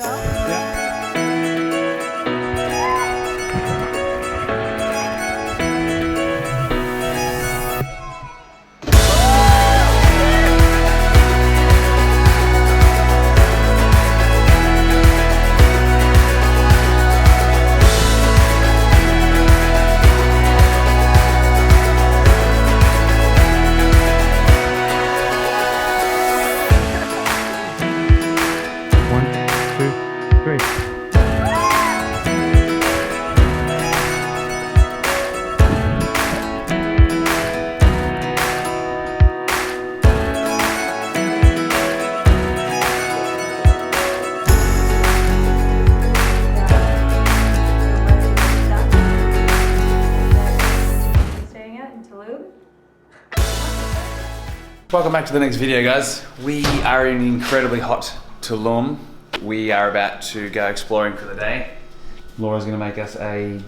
go? Yeah. Welcome back to the next video, guys. We are in incredibly hot Tulum. We are about to go exploring for the day. Laura's gonna make us a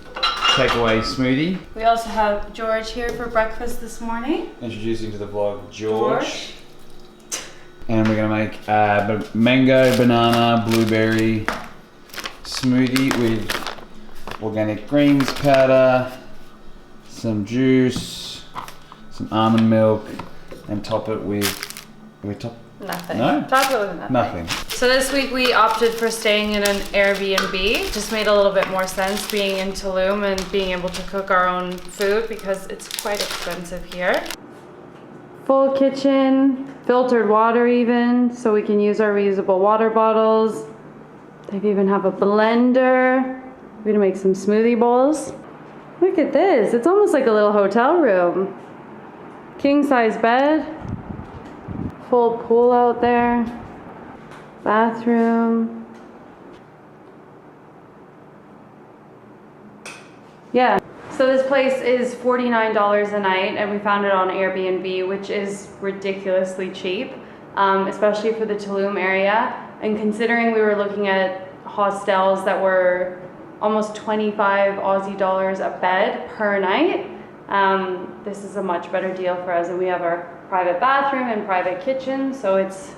takeaway smoothie. We also have George here for breakfast this morning. Introducing to the vlog, George. And we're gonna make a mango, banana, blueberry smoothie with organic greens powder, some juice, some almond milk, and top it with, Nothing. No? Top it with nothing. Nothing. So this week we opted for staying in an Airbnb. Just made a little bit more sense being in Tulum and being able to cook our own food because it's quite expensive here. Full kitchen, filtered water even, so we can use our reusable water bottles. They even have a blender. We're gonna make some smoothie bowls. Look at this, it's almost like a little hotel room. King size bed, full pool out there, bathroom. Yeah, so this place is $49 a night and we found it on Airbnb, which is ridiculously cheap, especially for the Tulum area. And considering we were looking at hostels that were almost 25 Aussie dollars a bed per night, this is a much better deal for us, and we have our private bathroom and private kitchen, so it's...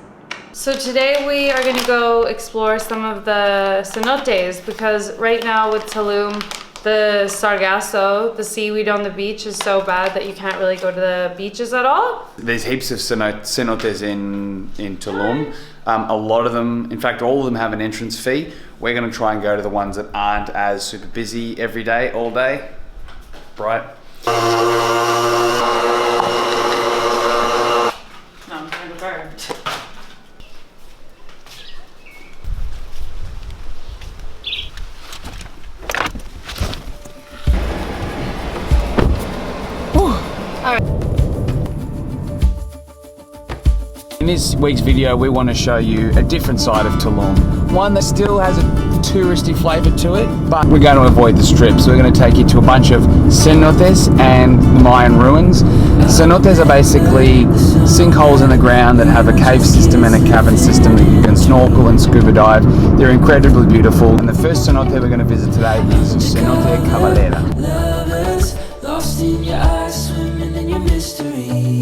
So today we are going to go explore some of the cenotes, because right now with Tulum, the sargasso, the seaweed on the beach, is so bad that you can't really go to the beaches at all. There's heaps of cenotes in Tulum. A lot of them, in fact all of them, have an entrance fee. We're going to try and go to the ones that aren't as super busy every day, all day. Right? No, I'm kind of burned. In this week's video, we want to show you a different side of Tulum. One that still has a touristy flavour to it, but we're going to avoid the strip. So we're going to take you to a bunch of cenotes and Mayan ruins. Cenotes are basically sinkholes in the ground that have a cave system and a cavern system that you can snorkel and scuba dive. They're incredibly beautiful. And the first cenote we're going to visit today is Cenote Caballera.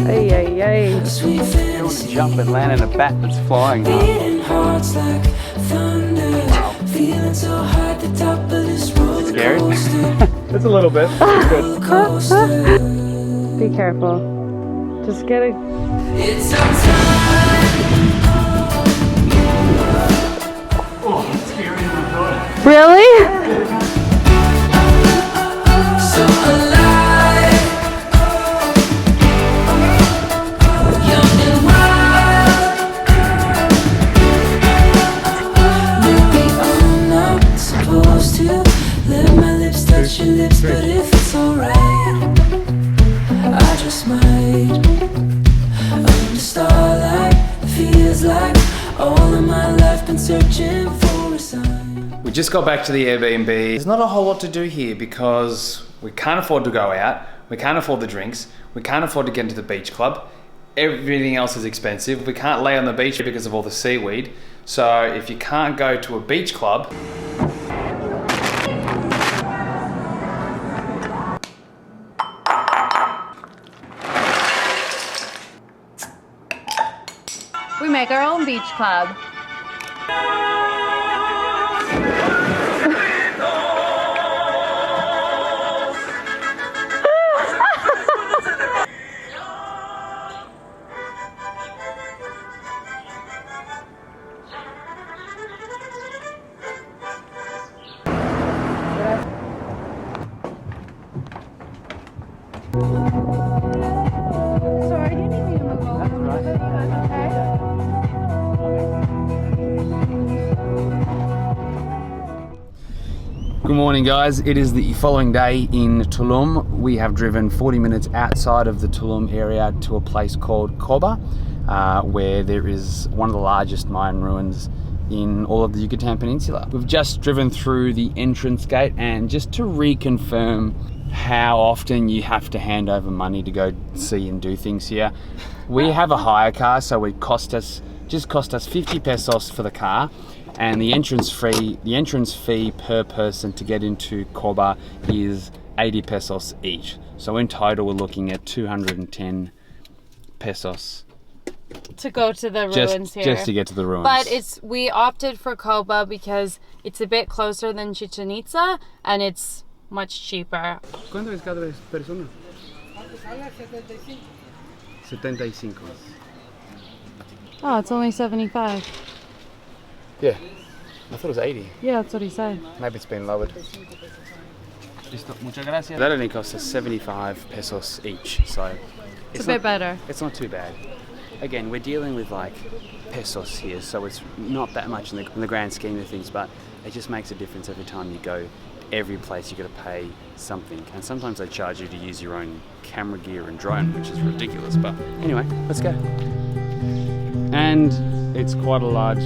Ay, ay, ay. Jump and land in a bat that's flying. It's scary? It's a little bit. Be careful. Just get it. Oh, it's scary, my God. Really? We just got back to the Airbnb. There's not a whole lot to do here because we can't afford to go out, we can't afford the drinks, we can't afford to get into the beach club. Everything else is expensive. We can't lay on the beach because of all the seaweed. So if you can't go to a beach club, We make our own beach club. Good morning, guys. It is the following day in Tulum. We have driven 40 minutes outside of the Tulum area to a place called Coba, where there is one of the largest Mayan ruins in all of the Yucatan Peninsula. We've just driven through the entrance gate, and just to reconfirm how often you have to hand over money to go see and do things here. We have a hire car, so it cost us 50 pesos for the car. And the entrance fee per person to get into Coba is 80 pesos each. So in total, we're looking at 210 pesos to go to the ruins here. Just to get to the ruins. But we opted for Coba because it's a bit closer than Chichen Itza and it's much cheaper. ¿Cuánto es cada persona? 75. Oh, it's only 75. Yeah, I thought it was 80. Yeah, that's what he said. Maybe it's been lowered. Muchas gracias. That only costs us 75 pesos each, so it's a bit better. It's not too bad. Again, we're dealing with like pesos here, so it's not that much in the grand scheme of things, but it just makes a difference every time you go. Every place you got to pay something, and sometimes they charge you to use your own camera gear and drone, which is ridiculous. But anyway, let's go. And it's quite a large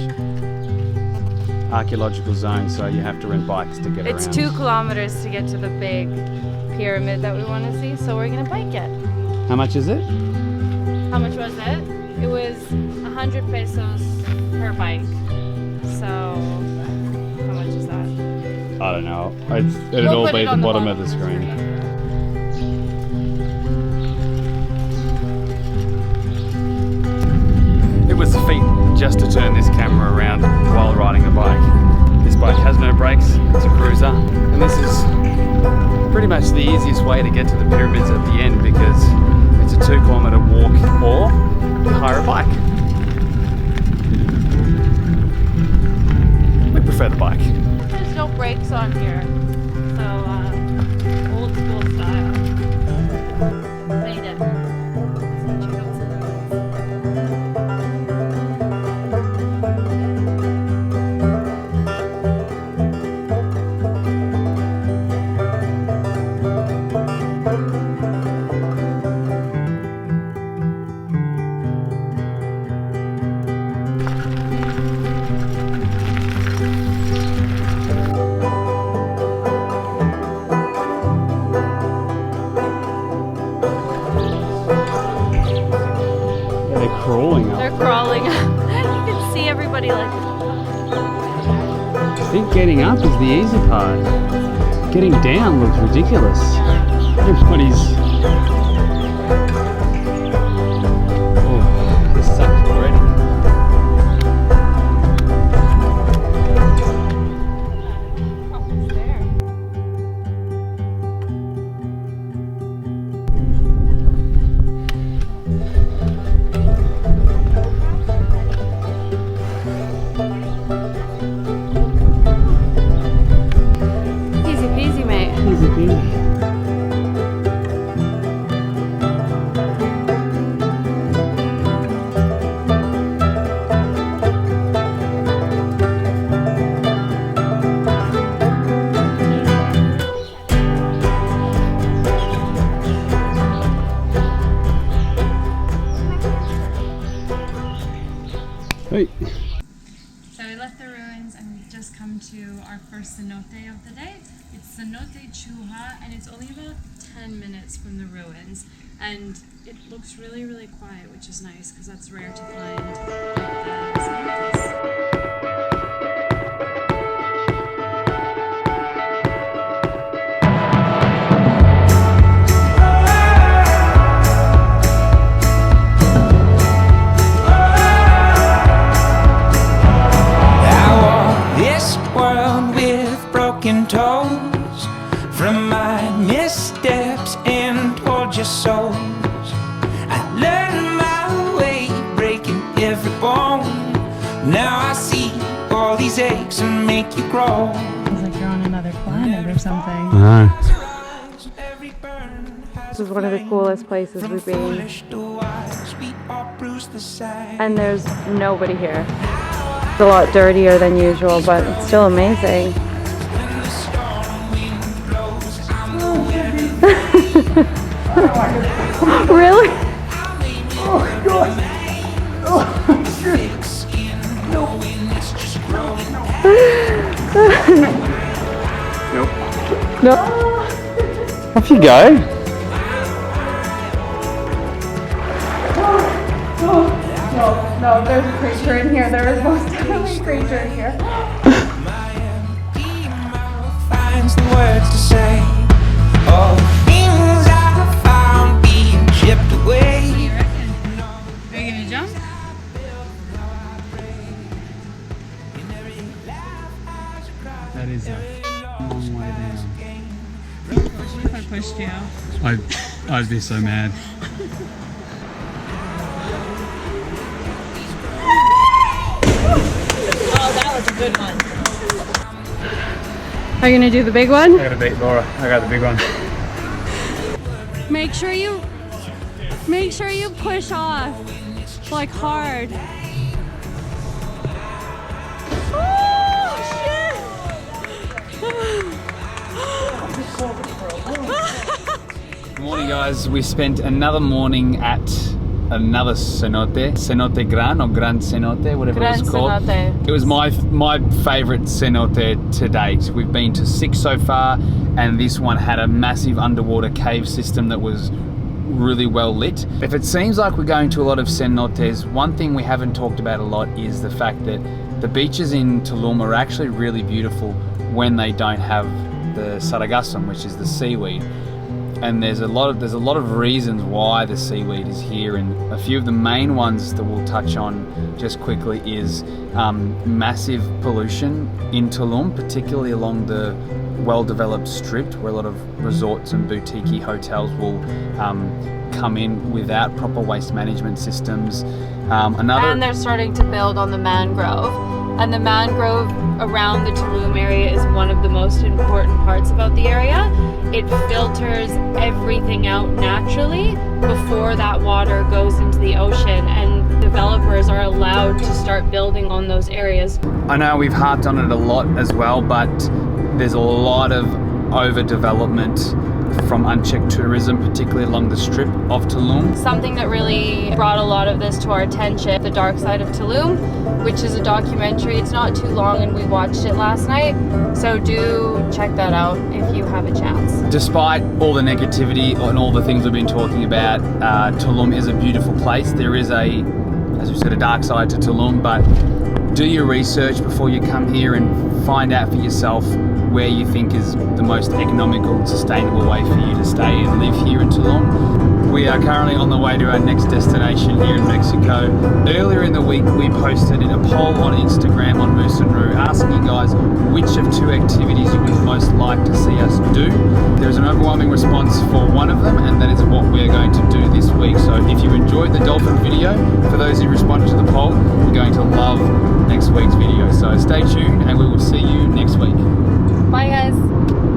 archaeological zone, so you have to rent bikes to get around. It's 2 kilometers to get to the big pyramid that we want to see, so we're gonna bike it. How much is it? How much was it? It was 100 pesos per bike. So how much is that? I don't know. It'll all be at the bottom of the screen. It was a feat just to turn this camera around while riding a bike. This bike has no brakes, it's a cruiser, and this is pretty much the easiest way to get to the pyramids at the end because it's a 2-kilometer walk or hire a bike. We prefer the bike. There's no brakes on here, so old school style. Made it. They're crawling up. You can see everybody like... I think getting up is the easy part. Getting down looks ridiculous. Everybody's... Oh, this sucks already. Almost there. Hey. So we left the ruins and we've just come to our first cenote of the day. It's Cenote Chuha and it's only about 10 minutes from the ruins. And it looks really, really quiet, which is nice because that's rare to find the cenotes. Toes from my missteps and tortured souls. I learned my way, breaking every bone. Now I see all these aches and make you grow. It's like you're on another planet or something. This is one of the coolest places we've been. And there's nobody here. It's a lot dirtier than usual, but it's still amazing. Really? Oh god. Oh shit. Nope. No. Off you go. No, there's a creature in here. There is most definitely a creature in here. Finds the words to say. All the things I found being chipped away. Are you gonna jump? That is a long way down. If I pushed you. I'd be so mad. Oh, that was a good one. Are you gonna do the big one? I gotta beat Laura. I got the big one. Make sure you push off, like hard. Good morning, guys. We spent another morning at another cenote, Cenote Gran or Gran Cenote, whatever Gran it was called. Cenote. It was my favourite cenote to date. We've been to 6 so far, and this one had a massive underwater cave system that was really well lit. If it seems like we're going to a lot of cenotes, one thing we haven't talked about a lot is the fact that the beaches in Tulum are actually really beautiful when they don't have the sargassum, which is the seaweed. And there's a lot of reasons why the seaweed is here, and a few of the main ones that we'll touch on just quickly is massive pollution in Tulum, particularly along the well-developed strip where a lot of resorts and boutique hotels will come in without proper waste management systems. And they're starting to build on the mangrove. And the mangrove around the Tulum area is one of the most important parts about the area. It filters everything out naturally before that water goes into the ocean, and developers are allowed to start building on those areas. I know we've harped on it a lot as well, but there's a lot of overdevelopment from unchecked tourism, particularly along the strip of Tulum. Something that really brought a lot of this to our attention, The Dark Side of Tulum, which is a documentary. It's not too long and we watched it last night, so do check that out if you have a chance. Despite all the negativity and all the things we've been talking about, Tulum is a beautiful place. There is as we said, a dark side to Tulum, but do your research before you come here and find out for yourself where you think is the most economical and sustainable way for you to stay and live here in Tulum. We are currently on the way to our next destination here in Mexico. Earlier in the week, we posted a poll on Instagram on Moose and Roo asking you guys which of 2 activities you would most like to see us do. There's an overwhelming response for one of them, and that is what we're going to do this week. So if you enjoyed the dolphin video, for those who responded to the poll, you're going to love next week's video. So stay tuned and we will see you